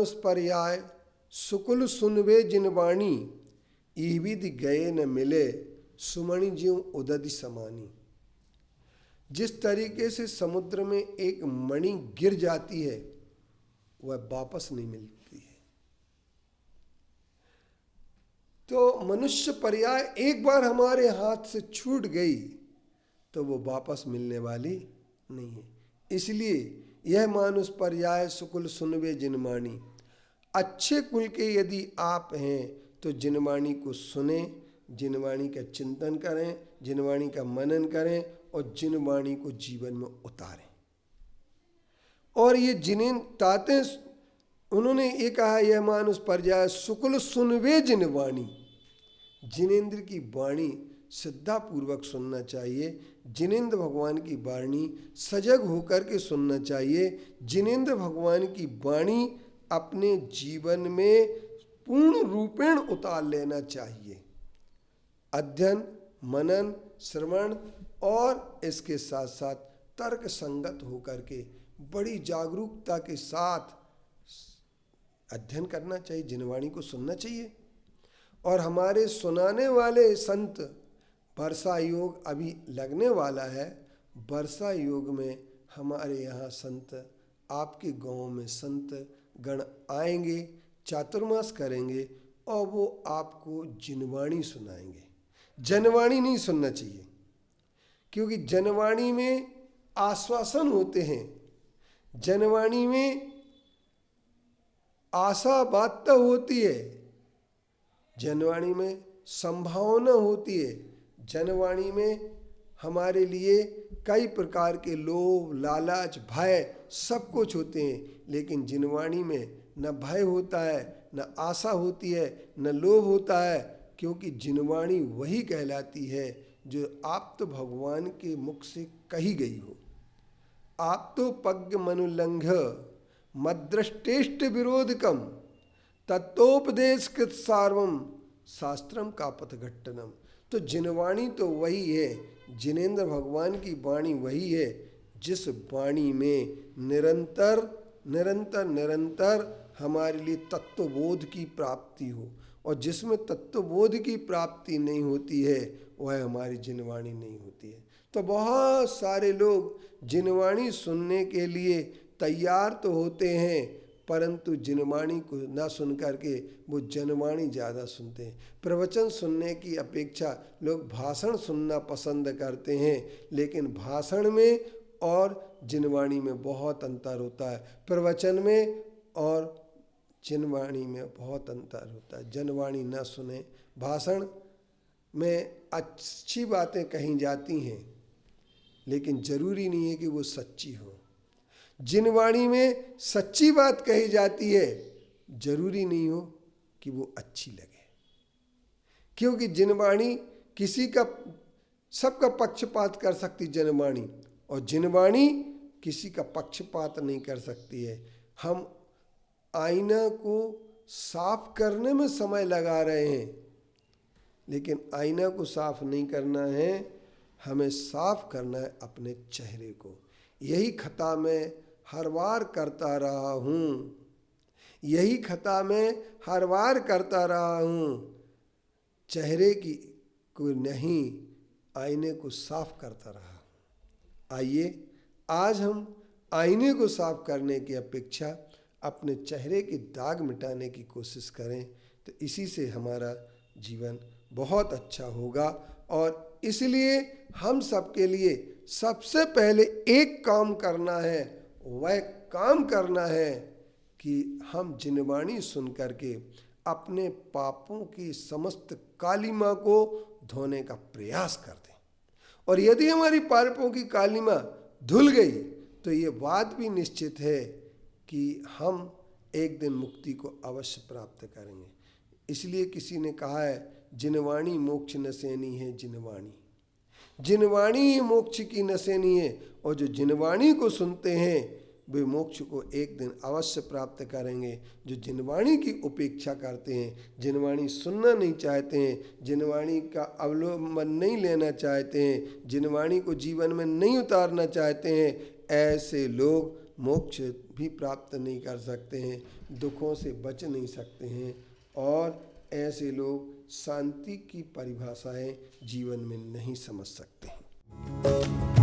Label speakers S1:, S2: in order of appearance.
S1: मानुष पर्याय सुकुल सुनवे जिनवाणी, ईविद गए न मिले सुमणि ज्यों उदधि समानी। जिस तरीके से समुद्र में एक मणि गिर जाती है वह वापस नहीं मिलती है, तो मनुष्य पर्याय एक बार हमारे हाथ से छूट गई तो वो वापस मिलने वाली नहीं है। इसलिए यह मानुष पर्याय सुकुल सुनवे जिनवाणी, अच्छे कुल के यदि आप हैं तो जिनवाणी को सुने, जिनवाणी का चिंतन करें, जिनवाणी का मनन करें और जिनवाणी को जीवन में उतारें। और ये जिनेन ताते उन्होंने ये कहा, यह मानुष पर्याय सुकुल सुनवे जिनवाणी, जिनेन्द्र की वाणी श्रद्धापूर्वक सुनना चाहिए, जिनेन्द्र भगवान की वाणी सजग होकर के सुनना चाहिए, जिनेन्द्र भगवान की वाणी अपने जीवन में पूर्ण रूपेण उतार लेना चाहिए। अध्ययन, मनन, श्रवण और इसके साथ साथ तर्क संगत होकर के बड़ी जागरूकता के साथ अध्ययन करना चाहिए, जिनवाणी को सुनना चाहिए। और हमारे सुनाने वाले संत, वर्षा योग अभी लगने वाला है, वर्षा योग में हमारे यहाँ संत, आपके गांव में संत गण आएंगे, चातुर्मास करेंगे और वो आपको जिनवाणी सुनाएंगे। जनवाणी नहीं सुनना चाहिए, क्योंकि जनवाणी में आश्वासन होते हैं, जनवाणी में आशा बात होती है, जनवाणी में संभावना होती है, जनवाणी में हमारे लिए कई प्रकार के लोभ, लालच, भय सब कुछ होते हैं। लेकिन जिनवाणी में न भय होता है, न आशा होती है, न लोभ होता है, क्योंकि जिनवाणी वही कहलाती है जो आप तो भगवान के मुख से कही गई हो। आप तो पज्ञ मनुलंघ मद्रष्टेष्ट विरोधकम तत्वोपदेश कृत सार्वम शास्त्रम का पथघट्टनम। तो जिनवाणी तो वही है, जिनेन्द्र भगवान की वाणी वही है जिस वाणी में निरंतर निरंतर निरंतर हमारे लिए तत्वबोध की प्राप्ति हो, और जिसमें तत्वबोध की प्राप्ति नहीं होती है वह हमारी जिनवाणी नहीं होती है। तो बहुत सारे लोग जिनवाणी सुनने के लिए तैयार तो होते हैं, परंतु जिनवाणी को ना सुन करके वो जनवाणी ज़्यादा सुनते हैं। प्रवचन सुनने की अपेक्षा लोग भाषण सुनना पसंद करते हैं, लेकिन भाषण में और जिनवाणी में बहुत अंतर होता है, प्रवचन में और जिनवाणी में बहुत अंतर होता है। जनवाणी ना सुने, भाषण में अच्छी बातें कही जाती हैं लेकिन जरूरी नहीं है कि वो सच्ची हो। जिनवाणी में सच्ची बात कही जाती है, जरूरी नहीं हो कि वो अच्छी लगे, क्योंकि जिनवाणी किसी का सबका पक्षपात कर सकती जिनवाणी, और जिनवाणी किसी का पक्षपात नहीं कर सकती है। हम आईना को साफ करने में समय लगा रहे हैं, लेकिन आईना को साफ नहीं करना है, हमें साफ करना है अपने चेहरे को। यही खता मैं हर बार करता रहा हूँ, यही खता मैं हर बार करता रहा हूँ, चेहरे की को नहीं आईने को साफ करता रहा। आइए आज हम आईने को साफ करने की अपेक्षा अपने चेहरे के दाग मिटाने की कोशिश करें, तो इसी से हमारा जीवन बहुत अच्छा होगा। और इसलिए हम सबके लिए सबसे पहले एक काम करना है, वह काम करना है कि हम जिनवाणी सुन करके अपने पापों की समस्त कालिमा को धोने का प्रयास कर दें। और यदि हमारी पापों की कालिमा धुल गई तो ये बात भी निश्चित है कि हम एक दिन मुक्ति को अवश्य प्राप्त करेंगे। इसलिए किसी ने कहा है, जिनवाणी मोक्ष नसेनी है जिनवाणी, जिनवाणी ही मोक्ष की नसेनी है। और जो जिनवाणी को सुनते हैं वे मोक्ष को एक दिन अवश्य प्राप्त करेंगे। जो जिनवाणी की उपेक्षा करते हैं, जिनवाणी सुनना नहीं चाहते हैं, जिनवाणी का अवलंबन नहीं लेना चाहते हैं, जिनवाणी को जीवन में नहीं उतारना चाहते हैं, ऐसे लोग मोक्ष भी प्राप्त नहीं कर सकते हैं, दुखों से बच नहीं सकते हैं, और ऐसे लोग शांति की परिभाषाएं जीवन में नहीं समझ सकते हैं।